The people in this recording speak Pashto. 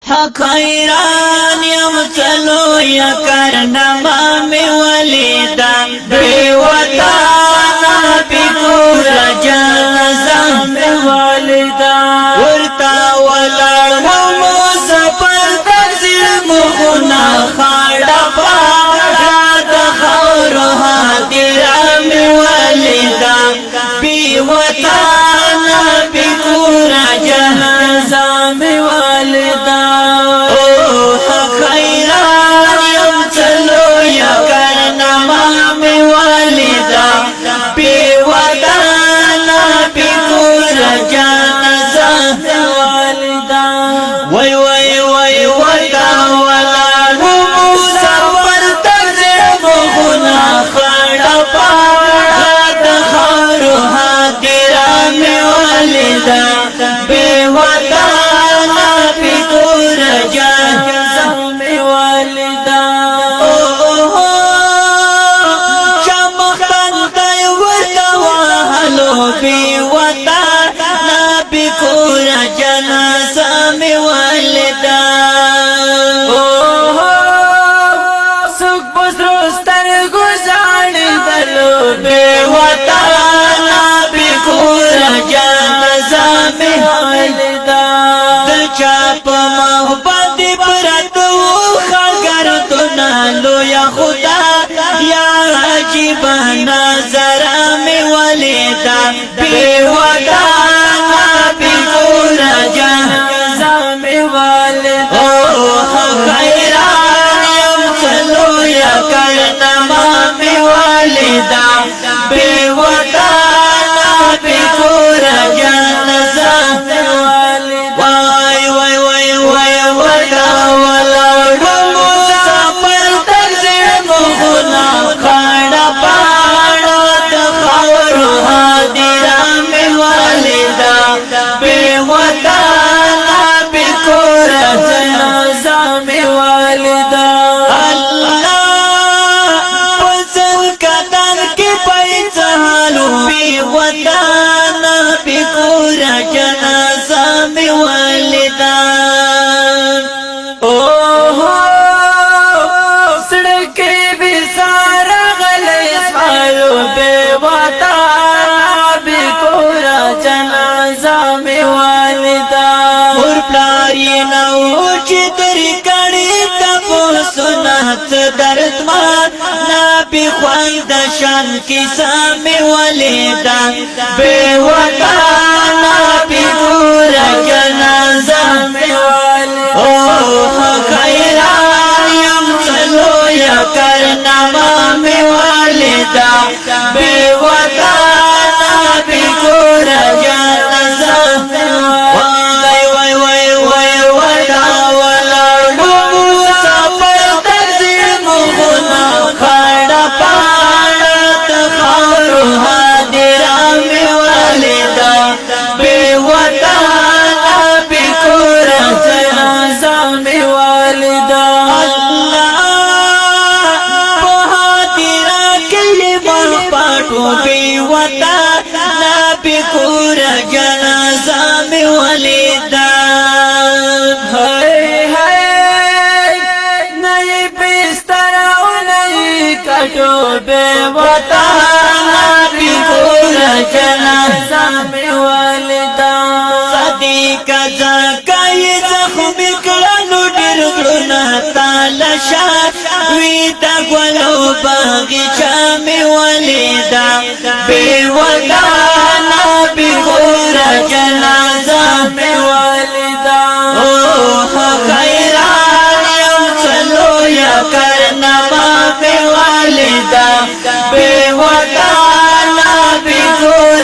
حق حیران یم چلو یا کرنما می ولیدا بی وطانا بی کور جنازه می والدا ورتا ولړ مو سفر تزیر مخنا خاړه پاړه د خاورو حاضر می ولیدا بی وطانا بی کور جنازه می والدا چاپ محبت پرتو خگر تنالو یا خدا یا عجیب نظر میں ولیدا بی ودانا بی کور جہزہ میں والدا خیران یم چلو یا کرنما میں والدا بی ودانا بی کور جہزہ میں والدا درد ما نبی خواند شان کسا می ولیدا بی وطانا بی کور جنازه می ولیدا خیران یم چلو یا کرنما می ولیدا بی وطانا بی کور جنازه می ولیدا بی وطانا بی کور جنازہ میں ولیدا نئی بستر نئی کٹو بی وطانا بی کور جنازہ میں ولیدا صدیق زکای زخم کلانو ډیر غلونا تالشا وی دا گلو باغچا می ولیدا بی ودانا بی کور جنازہ می ولیدا خیران یم چلو یا کرنما می ولیدا بی ودانا بی کور